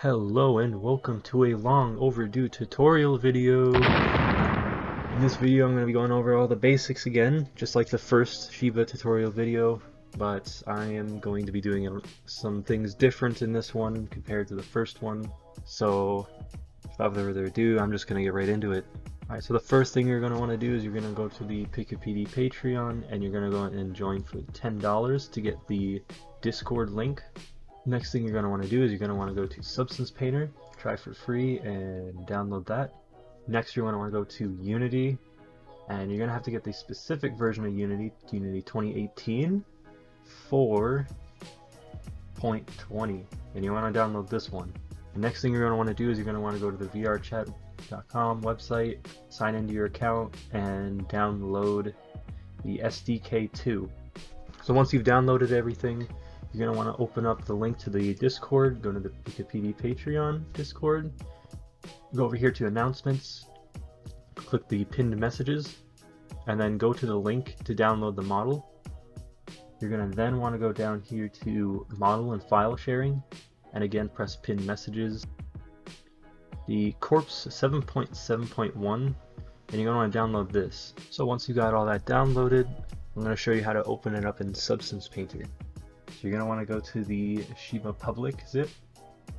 Hello and welcome to a long overdue tutorial video. In this video I'm going to be going over all the basics again, just like the first Shiba tutorial video, but I am going to be doing some things different in this one compared to the first one. So without further ado, I'm just going to get right into it. Alright, so the first thing you're going to want to do is you're going to go to the PickaPD Patreon and you're going to go and join for $10 to get the Discord link. Next thing you're going to want to do is you're going to want to go to Substance Painter, try for free and download that. Next you're going to want to go to Unity, and you're going to have to get the specific version of Unity, Unity 2018 4.20, and you want to download this one. The next thing you're going to want to do is you're going to want to go to the VrChat.com website, sign into your account, and download the SDK 2. So once you've downloaded everything, you're going to want to open up the link to the Discord, go to the PickaPD Patreon Discord, go over here to announcements, click the pinned messages, and then go to the link to download the model. You're going to then want to go down here to model and file sharing, and again press pinned messages. The Corpse 7.7.1, and you're going to want to download this. So once you got all that downloaded, I'm going to show you how to open it up in Substance Painter. So you're going to want to go to the Shiba public zip,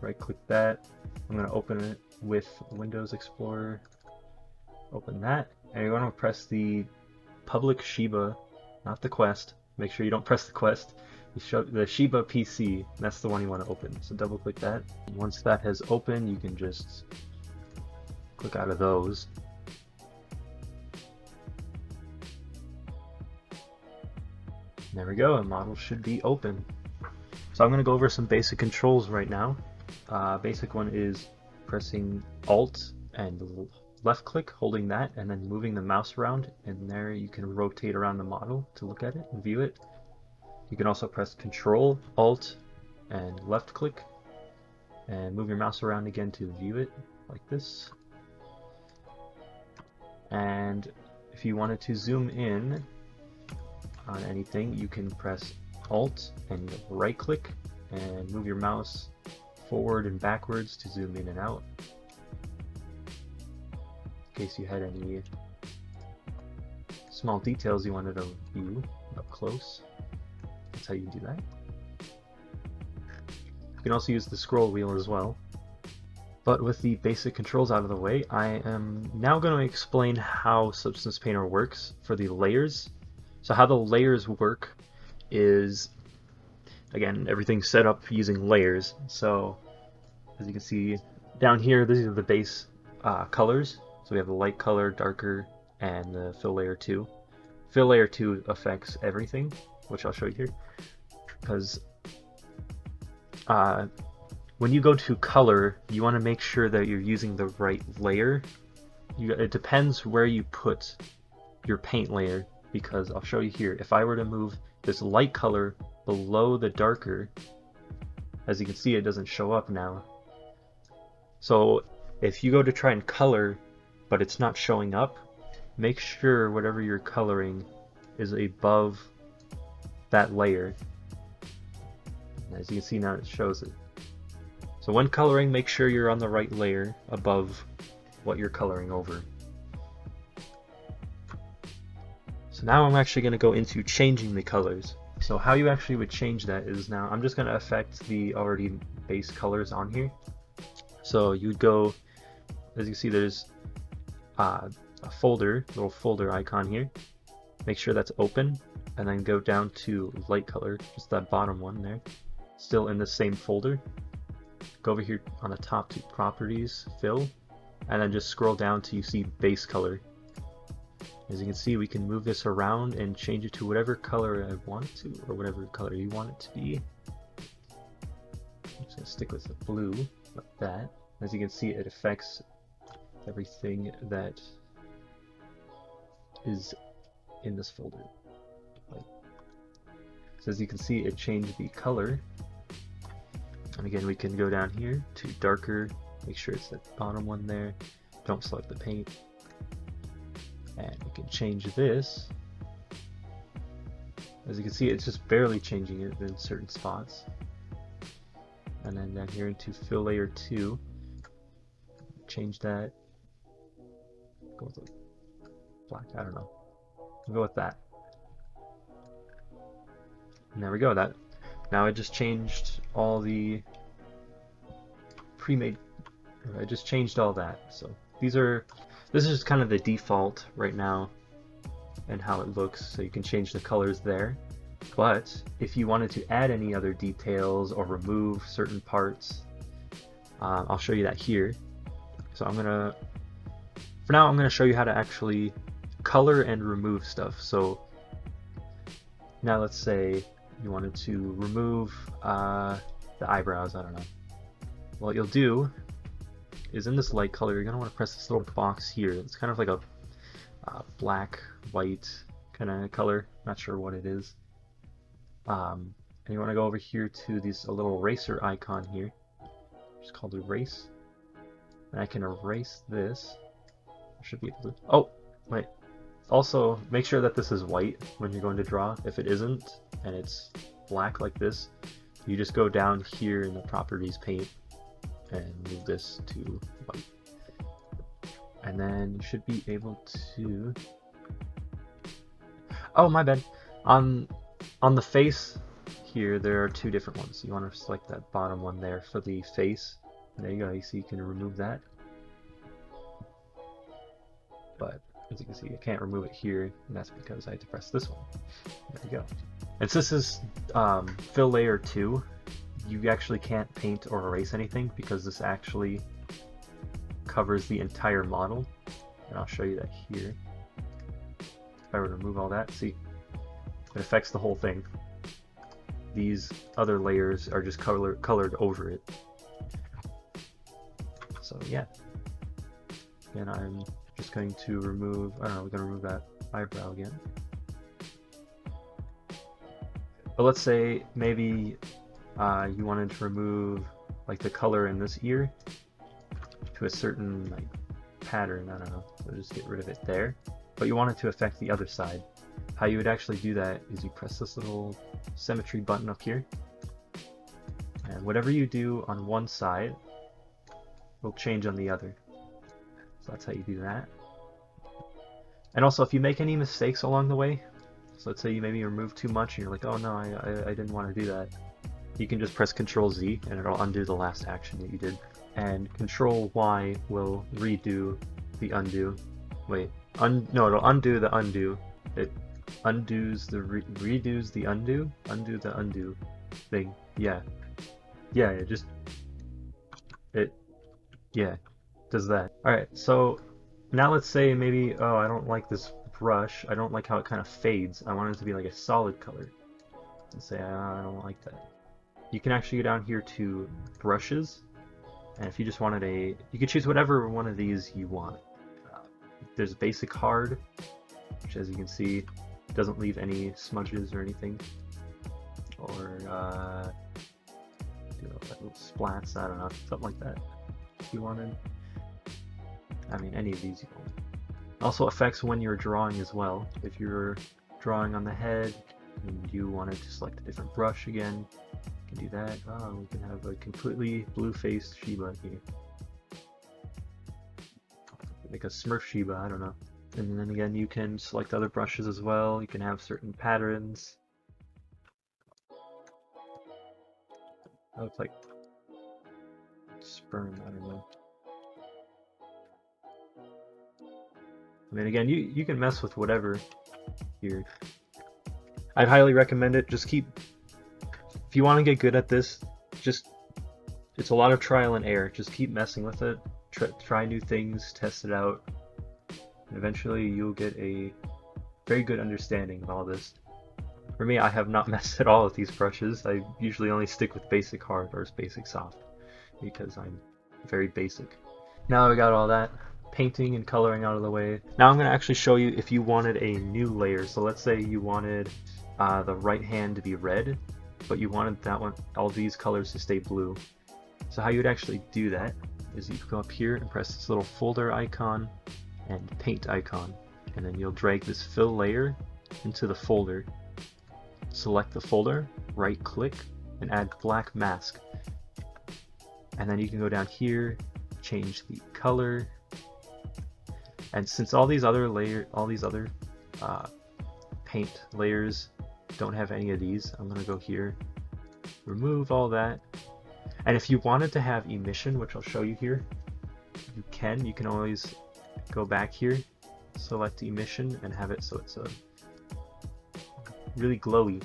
right click that. I'm going to open it with Windows Explorer, open that, and you're going to press the public Shiba, not the Quest, make sure you don't press the Quest, the Shiba PC, that's the one you want to open. So double click that. Once that has opened, you can just click out of those. There we go, a model should be open. So I'm going to go over some basic controls right now. Basic one is pressing Alt and left click, holding that, and then moving the mouse around, and there you can rotate around the model to look at it and view it. You can also press Control, Alt, and left click, and move your mouse around again to view it, like this. And if you wanted to zoom in on anything, you can press Alt and right click and move your mouse forward and backwards to zoom in and out, in case you had any small details you wanted to view up close. That's how you do that. You can also use the scroll wheel as well. But with the basic controls out of the way, I am now going to explain how Substance Painter works for the layers. So how the layers work is, again, everything's set up using layers. So as you can see down here, these are the base colors. So we have the light color, darker, and the fill layer 2. Fill layer 2 affects everything, which I'll show you here. Because when you go to color, you want to make sure that you're using the right layer. It depends where you put your paint layer, because I'll show you here. If I were to move this light color below the darker, as you can see, it doesn't show up now. So if you go to try and color, but it's not showing up, make sure whatever you're coloring is above that layer. And as you can see now, it shows it. So when coloring, make sure you're on the right layer above what you're coloring over. So now I'm actually going to go into changing the colors. So how you actually would change that is, now I'm just going to affect the already base colors on here. So you would go, as you see, there's a folder, little folder icon here. Make sure that's open, and then go down to light color, just that bottom one there, still in the same folder. Go over here on the top to properties, fill, and then just scroll down till you see base color. As you can see, we can move this around and change it to whatever color I want it to, or whatever color you want it to be. I'm just going to stick with the blue, like that. As you can see, it affects everything that is in this folder. So as you can see, it changed the color. And again, we can go down here to darker, make sure it's that bottom one there. Don't select the paint. And we can change this. As you can see, it's just barely changing it in certain spots. and then down here into fill layer 2, change that, go with black, I don't know, we'll go with that. And there we go. That now I just changed all the pre-made, I just changed all that. So this is just kind of the default right now and how it looks, so you can change the colors there. But if you wanted to add any other details or remove certain parts, I'll show you that here. So for now I'm gonna show you how to actually color and remove stuff. So now let's say you wanted to remove the eyebrows, I don't know. What you'll do is in this light color, you're gonna want to press this little box here. It's kind of like a black, white kind of color. Not sure what it is. And you want to go over here to a little eraser icon here. It's called erase. And I can erase this. I should be able to. Oh, wait. Also, make sure that this is white when you're going to draw. If it isn't, and it's black like this, you just go down here in the properties paint and move this to white. And then you should be able to. Oh, my bad. On the face here, there are two different ones. You want to select that bottom one there for the face. And there you go. You see, you can remove that. But as you can see, I can't remove it here, and that's because I had to press this one. There we go. And since this is fill layer 2, you actually can't paint or erase anything because this actually covers the entire model. And I'll show you that here. If I were to remove all that, see, it affects the whole thing. These other layers are just colored over it. So yeah. And I'm just going to remove, I don't know, we're going to remove that eyebrow again. But let's say maybe you wanted to remove like the color in this ear to a certain like pattern, I don't know, so just get rid of it there. But you want it to affect the other side. How you would actually do that is you press this little symmetry button up here, and whatever you do on one side will change on the other. So that's how you do that. And also, if you make any mistakes along the way, so let's say you maybe remove too much and you're like, oh no, I didn't want to do that, you can just press Control Z and it'll undo the last action that you did. And Control Y will redo the undo. Wait, no, it'll undo the undo. It undoes the redoes the undo? Undo the undo thing. Yeah. Yeah, it just, yeah, does that. Alright, so now let's say maybe, oh, I don't like this brush. I don't like how it kind of fades. I want it to be like a solid color. And say, I don't like that. You can actually go down here to brushes, and if you just wanted you could choose whatever one of these you want. There's basic hard, which as you can see doesn't leave any smudges or anything, or do little splats, I don't know, something like that if you wanted. I mean, any of these you want. Also affects when you're drawing as well. If you're drawing on the head and you wanted to select a different brush again, you can do that. Oh, we can have a completely blue-faced Shiba here. Like a Smurf Shiba, I don't know. And then again, you can select other brushes as well. You can have certain patterns. That looks like sperm, I don't know. I mean, again, you can mess with whatever here. I'd highly recommend it. Just keep, if you want to get good at this, it's a lot of trial and error. Just keep messing with it. Try new things, test it out, and eventually you'll get a very good understanding of all this. For me, I have not messed at all with these brushes. I usually only stick with basic hard or basic soft because I'm very basic. Now we got all that painting and coloring out of the way. Now I'm going to actually show you if you wanted a new layer. So let's say you wanted the right hand to be red, but you wanted that one, all these colors to stay blue. So how you would actually do that is you go up here and press this little folder icon and paint icon, and then you'll drag this fill layer into the folder. Select the folder, right click, and add black mask. And then you can go down here, change the color. And since all these other paint layers don't have any of these, I'm gonna go here, remove all that. And if you wanted to have emission, which I'll show you here, you can always go back here, select emission, and have it so it's a really glowy,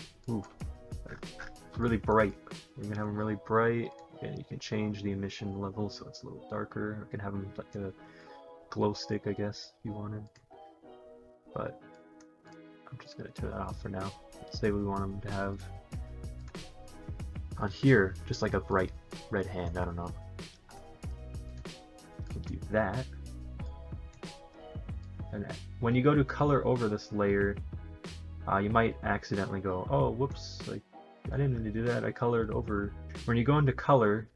really bright. You're gonna have them really bright, and you can change the emission level so it's a little darker. You can have them like a glow stick, I guess, if you wanted. But I'm just gonna turn that off for now. Let's say we want them to have on here just like a bright red hand. I don't know. We'll do that. And when you go to color over this layer, you might accidentally go, oh, whoops, like I didn't mean to do that. I colored over. When you go into color,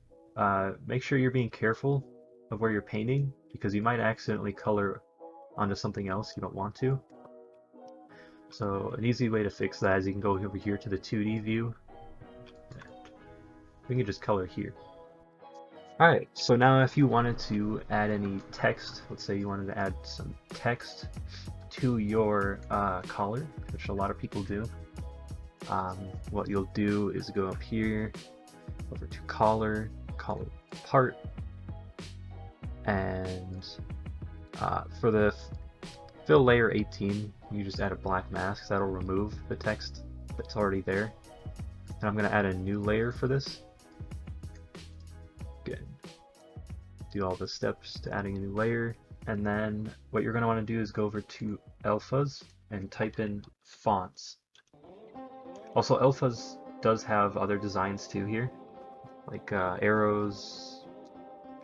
make sure you're being careful of where you're painting, because you might accidentally color onto something else you don't want to. So an easy way to fix that is you can go over here to the 2D view. We can just color here. Alright, so now if you wanted to add any text, let's say you wanted to add some text to your collar, which a lot of people do, what you'll do is go up here, over to collar part, and for the fill layer 18, you just add a black mask. That'll remove the text that's already there. And I'm going to add a new layer for this. Good. Do all the steps to adding a new layer, and then what you're going to want to do is go over to alphas and type in fonts. Also, alphas does have other designs too here, like arrows.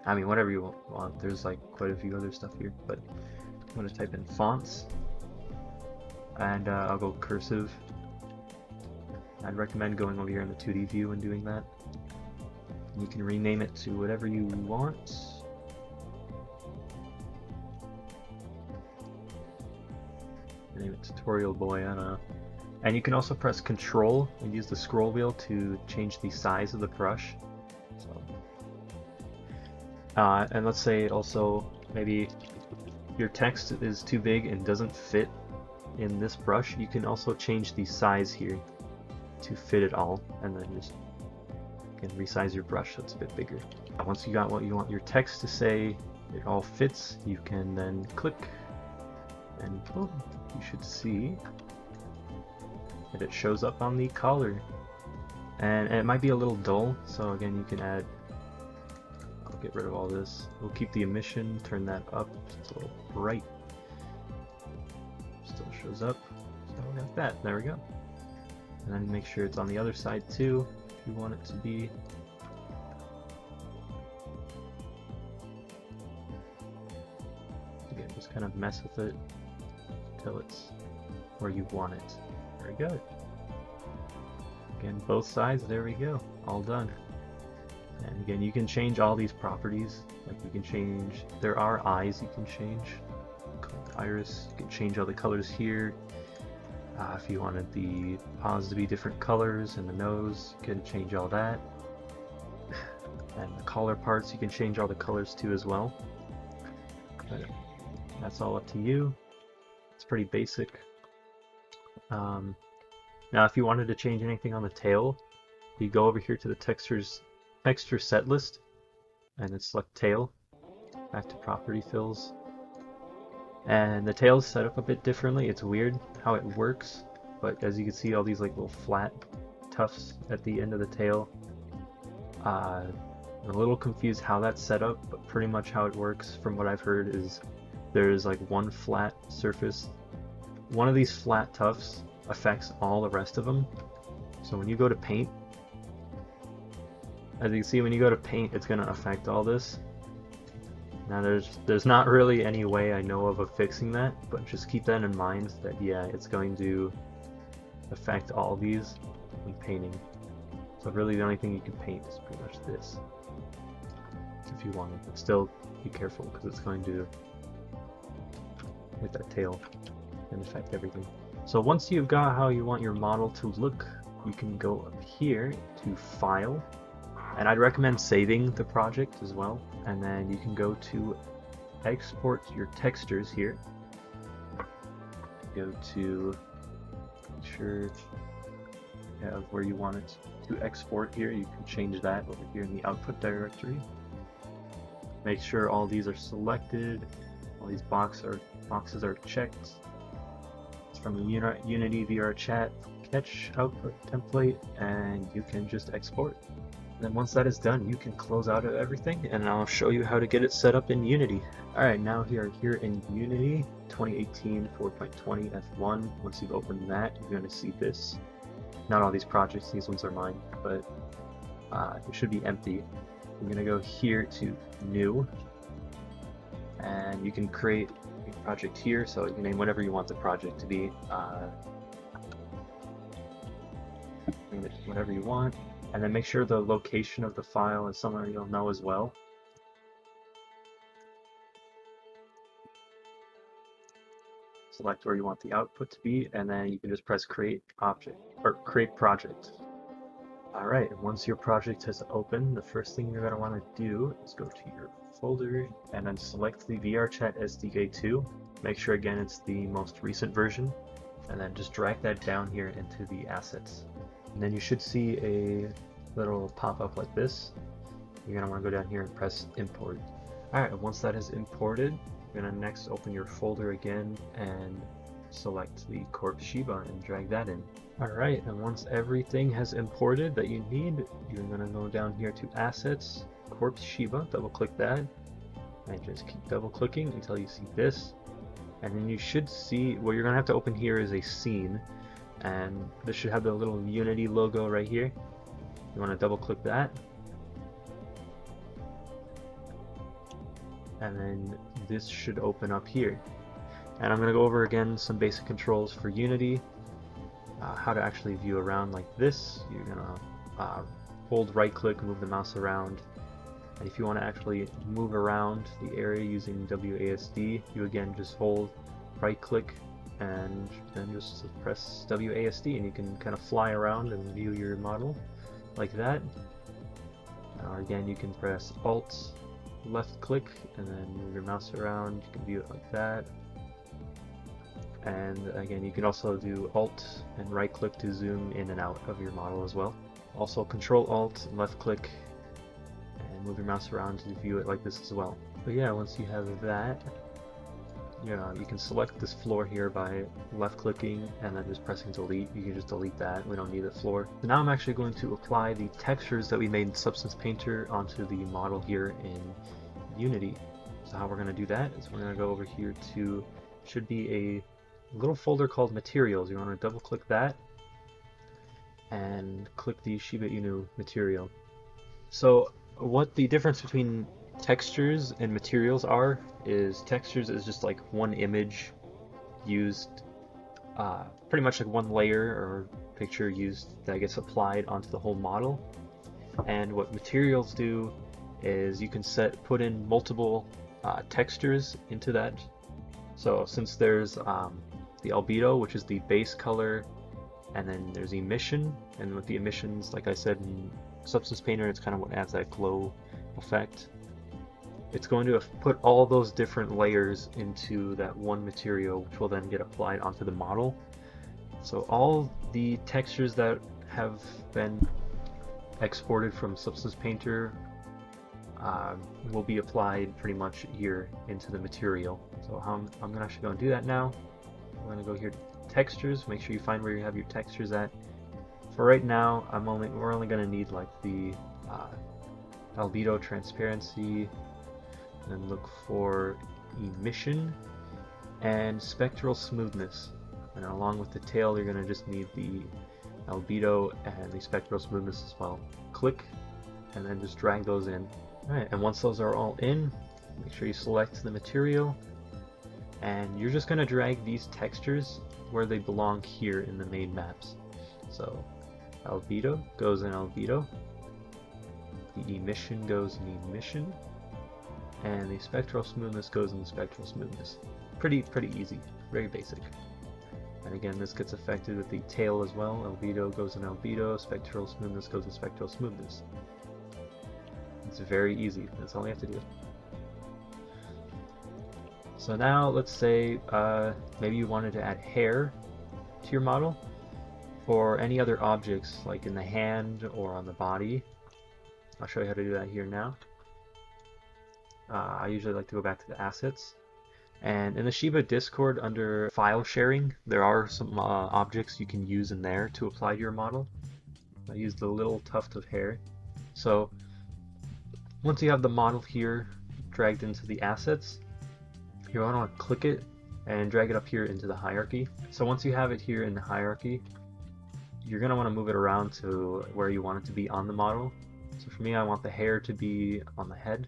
I mean, whatever you want. There's like quite a few other stuff here, but I'm going to type in fonts, and I'll go cursive. I'd recommend going over here in the 2D view and doing that. You can rename it to whatever you want. Name it Tutorial Boy, I don't know. And you can also press Control and use the scroll wheel to change the size of the brush. So, and let's say also maybe your text is too big and doesn't fit in this brush. You can also change the size here to fit it all, and then just you can resize your brush so it's a bit bigger. Once you got what you want your text to say, it all fits, you can then click and boom, you should see that it shows up on the collar. And it might be a little dull, so again you can add, I'll get rid of all this. We'll keep the emission, turn that up, so it's a little bright. Still shows up, so we got that, there we go. And then make sure it's on the other side too, if you want it to be. Again, just kind of mess with it until it's where you want it. Very good. Again, both sides, there we go, all done. And again, you can change all these properties. Like you can change, there are eyes you can change. Iris, you can change all the colors here. If you wanted the paws to be different colors and the nose, you can change all that. And the collar parts, you can change all the colors too as well. But that's all up to you. It's pretty basic. Now if you wanted to change anything on the tail, you go over here to the texture set list and then select tail, back to property fills. And the tail's set up a bit differently. It's weird how it works, but as you can see, all these like little flat tufts at the end of the tail. I'm a little confused how that's set up, but pretty much how it works from what I've heard is there's like one flat surface. One of these flat tufts affects all the rest of them. So when you go to paint, as you can see, when you go to paint, it's going to affect all this. Now there's not really any way I know of fixing that, but just keep that in mind that yeah, it's going to affect all these when painting. So really the only thing you can paint is pretty much this, if you want it, but still be careful because it's going to hit that tail and affect everything. So once you've got how you want your model to look, you can go up here to File, And I'd recommend saving the project as well. And then you can go to export your textures here. Go to, make sure you have where you want it to export here. You can change that over here in the output directory. Make sure all these are selected. All these boxes are checked. It's from the Unity VrChat Catch output template, and you can just export. Then once that is done, you can close out of everything, and I'll show you how to get it set up in Unity. Alright, now here in Unity 2018 4.20 F1. Once you've opened that, you're going to see this. Not all these projects, these ones are mine, but it should be empty. I'm going to go here to New, and you can create a project here, so you can name whatever you want the project to be. Name it whatever you want. And then make sure the location of the file is somewhere you'll know as well. Select where you want the output to be, and then you can just press create object or create project. Alright, once your project has opened, the first thing you're going to want to do is go to your folder and then select the VrChat SDK 2. Make sure again it's the most recent version, and then just drag that down here into the assets. And then you should see a little pop-up like this. You're going to want to go down here and press import. Alright, once that is imported, you're going to next open your folder again and select the corpse Shiba and drag that in. Alright, and once everything has imported that you need, you're going to go down here to assets, corpse Shiba, double click that, and just keep double clicking until you see this. And then you should see, what you're going to have to open here is a scene, and this should have the little Unity logo right here. You want to double click that, and then this should open up here. And I'm going to go over again some basic controls for Unity, how to actually view around like this. You're going to hold right click, move the mouse around, and if you want to actually move around the area using WASD, you again just hold right click and then just press WASD, and you can kind of fly around and view your model like that. Again, you can press Alt, left click, and then move your mouse around. You can view it like that. And again, you can also do Alt and right click to zoom in and out of your model as well. Also Control Alt, left click, and move your mouse around to view it like this as well. But yeah, once you have that, you can select this floor here by left clicking and then just pressing delete. You can just delete that, we don't need the floor. So now I'm actually going to apply the textures that we made in Substance Painter onto the model here in Unity. So how we're going to do that is we're going to go over here to, should be a little folder called materials. You want to double click that and click the Shiba Inu material. So what the difference between textures and materials are is textures is just like one image used, pretty much like one layer or picture used that gets applied onto the whole model. And what materials do is you can put in multiple textures into that. So since there's the albedo, which is the base color, and then there's emission, and with the emissions, like I said in Substance Painter, it's kind of what adds that glow effect. It's going to put all those different layers into that one material, which will then get applied onto the model. So all the textures that have been exported from Substance Painter will be applied pretty much here into the material. So I'm gonna actually go and do that now. I'm going to go here to textures, make sure you find where you have your textures at. For right now, we're only going to need like the albedo transparency, and look for emission and spectral smoothness. And along with the tail, you're going to just need the albedo and the spectral smoothness as well. Click and then just drag those in. Alright, and once those are all in, make sure you select the material, and you're just going to drag these textures where they belong here in the main maps. So albedo goes in albedo, the emission goes in emission, and the spectral smoothness goes in spectral smoothness. Pretty easy, very basic. And again, this gets affected with the tail as well. Albedo goes in albedo, spectral smoothness goes in spectral smoothness. It's very easy. That's all you have to do. So now let's say maybe you wanted to add hair to your model, or any other objects like in the hand or on the body. I'll show you how to do that here now. I usually like to go back to the assets. And in the Shiba Discord under file sharing, there are some objects you can use in there to apply to your model. I use the little tuft of hair. So once you have the model here dragged into the assets, you want to click it and drag it up here into the hierarchy. So once you have it here in the hierarchy, you're going to want to move it around to where you want it to be on the model. So for me, I want the hair to be on the head.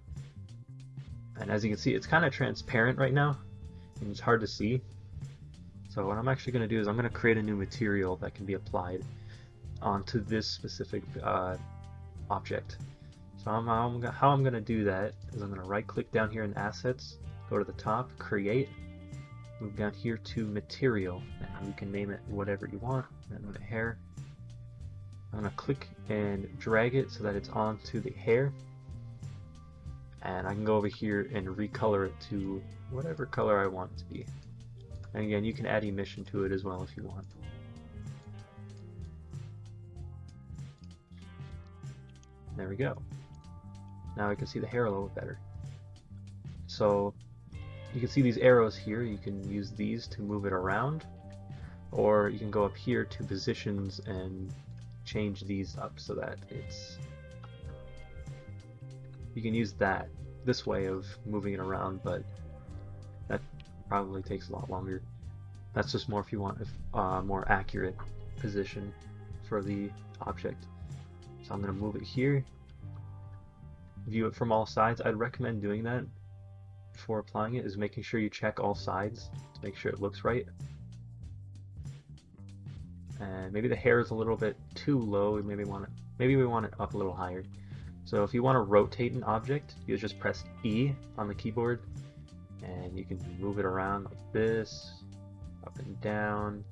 And as you can see, it's kind of transparent right now, and it's hard to see. So what I'm actually going to do is I'm going to create a new material that can be applied onto this specific object. So how I'm going to do that is I'm going to right click down here in Assets, go to the top, Create, move down here to Material, and you can name it whatever you want. And with the hair, I'm going to click and drag it so that it's onto the hair. And I can go over here and recolor it to whatever color I want it to be. And again, you can add emission to it as well if you want. There we go. Now we can see the hair a little bit better. So you can see these arrows here. You can use these to move it around, or you can go up here to positions and change these up so that it's... You can use this way of moving it around, but that probably takes a lot longer. That's just more if you want a more accurate position for the object. So I'm going to move it here, view it from all sides. I'd recommend doing that before applying it, is making sure you check all sides to make sure it looks right. And maybe the hair is a little bit too low. Maybe we want it up a little higher. So if you want to rotate an object, you just press E on the keyboard, and you can move it around like this, up and down,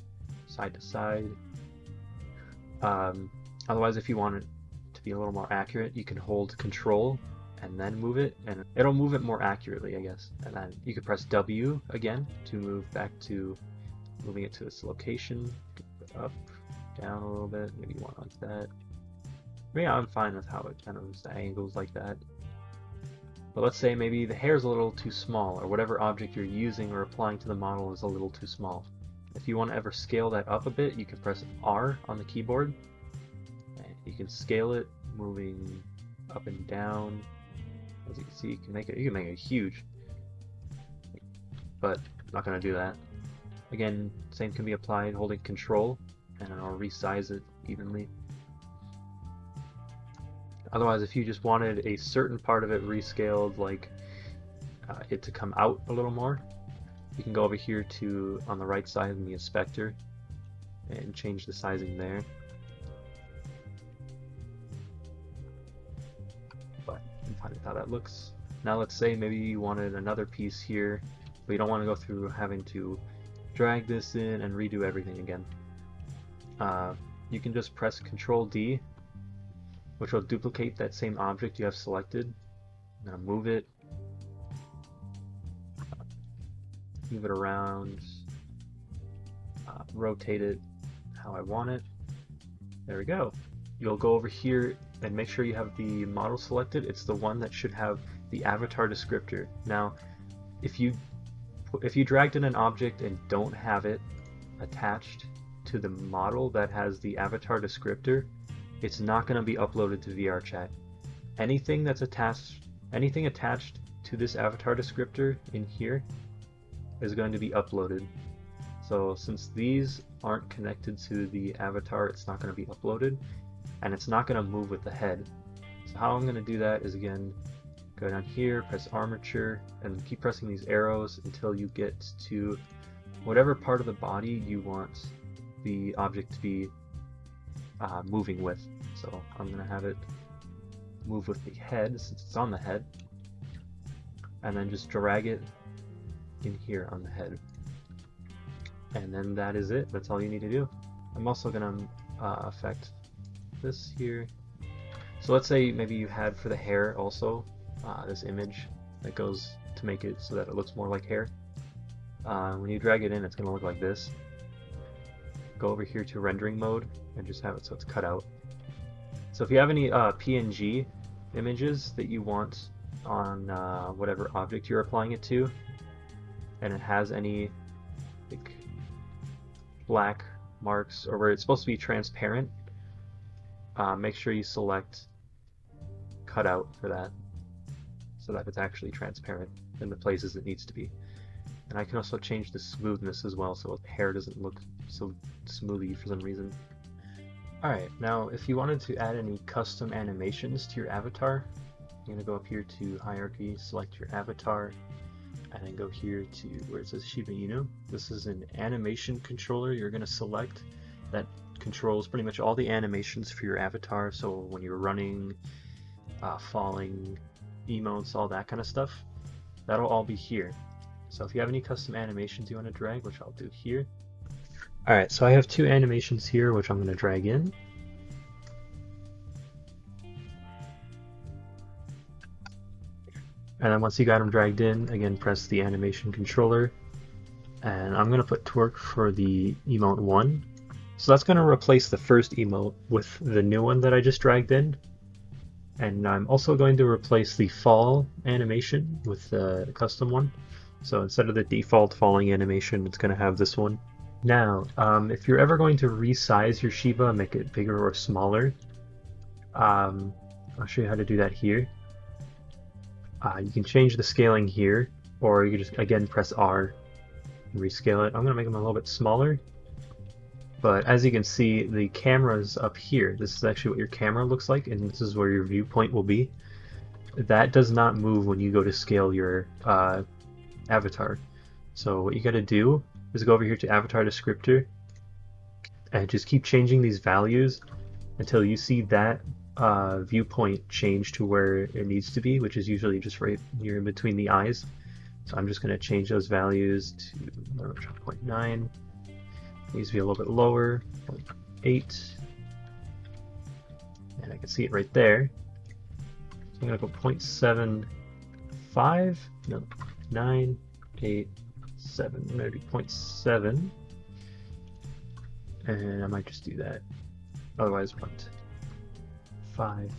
side to side. Otherwise, if you want it to be a little more accurate, you can hold Control and then move it, and it'll move it more accurately, I guess. And then you can press W again to move back to moving it to its location, up, down a little bit. Maybe you want like that. Yeah, I'm fine with how it kind of angles like that. But let's say maybe the hair is a little too small, or whatever object you're using or applying to the model is a little too small. If you want to ever scale that up a bit, you can press R on the keyboard, and you can scale it, moving up and down. As you can see, you can make it huge, but I'm not going to do that. Again, same can be applied holding Control, and I'll resize it evenly. Otherwise, if you just wanted a certain part of it rescaled, like it to come out a little more, you can go over here to on the right side in the inspector and change the sizing there. But I'm fine with how that looks. Now let's say maybe you wanted another piece here, but you don't want to go through having to drag this in and redo everything again. You can just press Control D, which will duplicate that same object you have selected. I'm going to move it around, rotate it how I want it. There we go. You'll go over here and make sure you have the model selected. It's the one that should have the avatar descriptor. Now, if you dragged in an object and don't have it attached to the model that has the avatar descriptor, it's not going to be uploaded to VrChat. Anything attached to this avatar descriptor in here is going to be uploaded. So since these aren't connected to the avatar, it's not going to be uploaded, and it's not going to move with the head. So how I'm going to do that is, again, go down here, press armature, and keep pressing these arrows until you get to whatever part of the body you want the object to be moving with. So I'm going to have it move with the head since it's on the head, and then just drag it in here on the head. And then that is it. That's all you need to do. I'm also going to affect this here. So let's say maybe you had for the hair also this image that goes to make it so that it looks more like hair. When you drag it in, it's going to look like this. Go over here to rendering mode and just have it so it's cut out. So if you have any PNG images that you want on whatever object you're applying it to, and it has any like black marks or where it's supposed to be transparent, make sure you select cutout for that so that it's actually transparent in the places it needs to be. And I can also change the smoothness as well so the hair doesn't look so smoothly for some reason. Alright, now if you wanted to add any custom animations to your avatar, you're going to go up here to hierarchy, select your avatar, and then go here to where it says Shiba Inu. This is an animation controller you're going to select that controls pretty much all the animations for your avatar. So when you're running, falling, emotes, all that kind of stuff, that'll all be here. So if you have any custom animations you want to drag, which I'll do here. Alright, so I have two animations here which I'm going to drag in. And then once you got them dragged in, again press the animation controller. And I'm going to put twerk for the emote 1. So that's going to replace the first emote with the new one that I just dragged in. And I'm also going to replace the fall animation with the custom one. So instead of the default falling animation, it's going to have this one. Now, if you're ever going to resize your Shiba, make it bigger or smaller, I'll show you how to do that here. You can change the scaling here, or you can just, again, press R and rescale it. I'm going to make them a little bit smaller. But as you can see, the camera's up here. This is actually what your camera looks like, and this is where your viewpoint will be. That does not move when you go to scale your avatar. So what you got to do is go over here to avatar descriptor and just keep changing these values until you see that viewpoint change to where it needs to be, which is usually just right near in between the eyes. So I'm just going to change those values to 0.9. Needs to be a little bit lower, 0.8, and I can see it right there. So I'm going to go 0.75, no, 9, 8, 7. I'm going to do 0.7, and I might just do that. Otherwise, 0.5,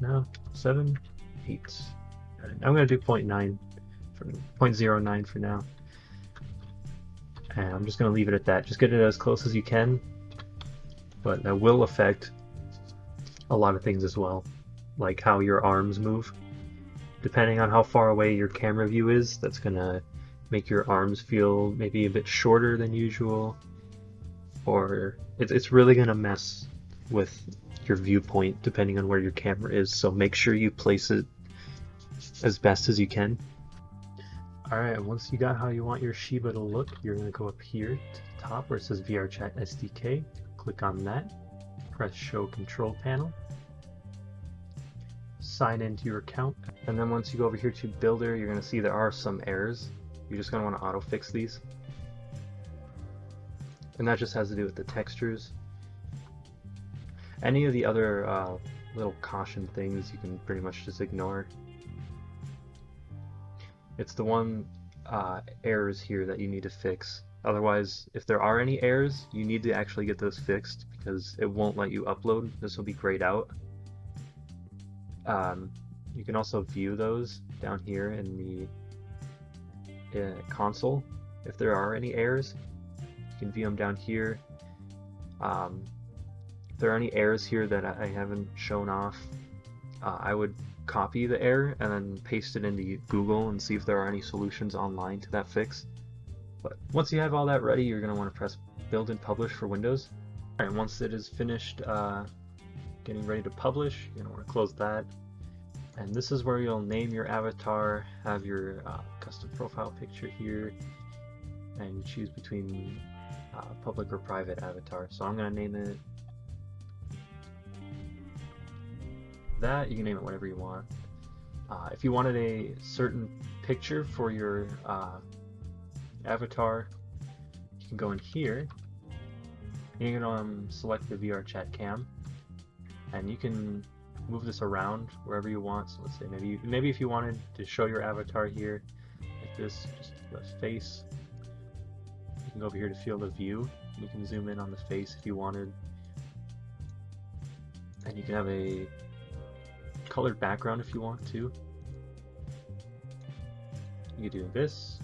no, 7, 8. I'm going to do 0.9 for 0.09 for now. And I'm just going to leave it at that. Just get it as close as you can, but that will affect a lot of things as well, like how your arms move. Depending on how far away your camera view is, that's going to make your arms feel maybe a bit shorter than usual, or it's really going to mess with your viewpoint depending on where your camera is, so make sure you place it as best as you can. Alright, once you got how you want your Shiba to look, you're going to go up here to the top where it says VrChat SDK, click on that, press Show Control Panel, sign into your account, and then once you go over here to Builder, you're going to see there are some errors. You're just going to want to auto fix these. And that just has to do with the textures. Any of the other little caution things you can pretty much just ignore. It's the one errors here that you need to fix. Otherwise, if there are any errors, you need to actually get those fixed because it won't let you upload. This will be grayed out. You can also view those down here in the console. If there are any errors, you can view them down here. If there are any errors here that I haven't shown off, I would copy the error and then paste it into Google and see if there are any solutions online to that fix. But once you have all that ready, you're going to want to press Build and Publish for Windows. Alright, once it is finished getting ready to publish, you're going to want to close that. And this is where you'll name your avatar, have your custom profile picture here, and you choose between public or private avatar. So I'm going to name it that. You can name it whatever you want. If you wanted a certain picture for your avatar, you can go in here and you can select the VrChat cam, and you can move this around wherever you want. So let's say maybe if you wanted to show your avatar here like this, just the face, you can go over here to field of view. You can zoom in on the face if you wanted, and you can have a colored background if you want to. You could do this,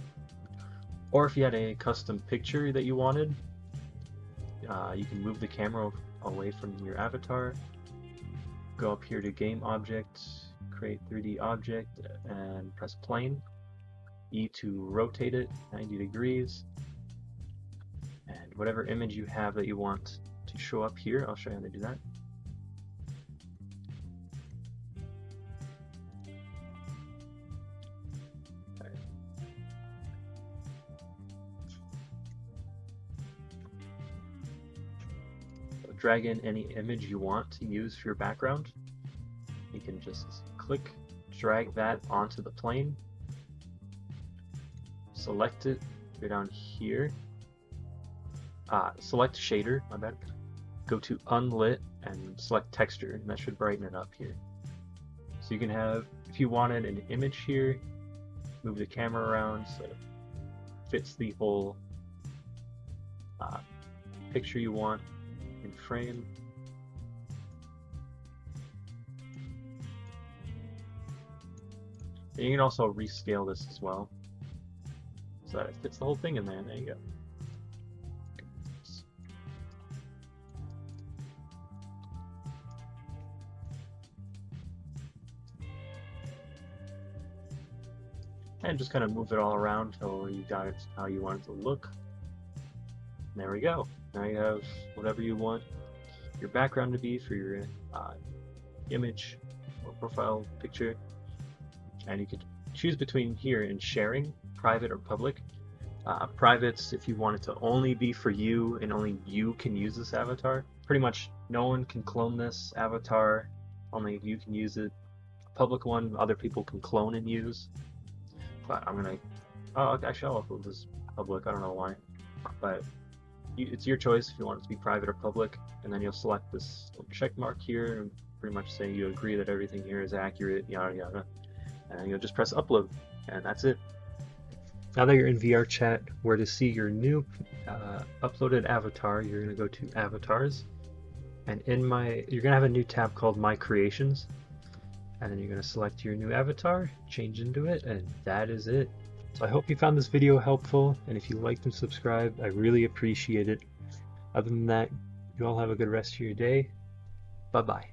or if you had a custom picture that you wanted, you can move the camera away from your avatar, go up here to game object, create 3D object, and press plane. E to rotate it 90 degrees, and whatever image you have that you want to show up here, I'll show you how to do that. Drag in any image you want to use for your background. You can just click, drag that onto the plane, select it, go down here, select shader, my bad, go to unlit and select texture, and that should brighten it up here. So you can have, if you wanted an image here, move the camera around so it fits the whole picture you want in frame. And you can also rescale this as well so that it fits the whole thing in there. There you go. And just kind of move it all around until you got it how you want it to look. And there we go. Now you have whatever you want your background to be for your image or profile picture. And you can choose between here and sharing, private or public. Private's if you want it to only be for you and only you can use this avatar. Pretty much no one can clone this avatar, only you can use it. Public one, other people can clone and use. But I'm gonna, actually I'll upload this public, I don't know why. But it's your choice if you want it to be private or public, and then you'll select this check mark here and pretty much say you agree that everything here is accurate, yada yada, and you'll just press upload, and that's it. Now that you're in VrChat, where to see your new uploaded avatar, you're gonna go to avatars, and you're gonna have a new tab called My Creations, and then you're gonna select your new avatar, change into it, and that is it. So I hope you found this video helpful, and if you liked and subscribed, I really appreciate it. Other than that, you all have a good rest of your day. Bye-bye.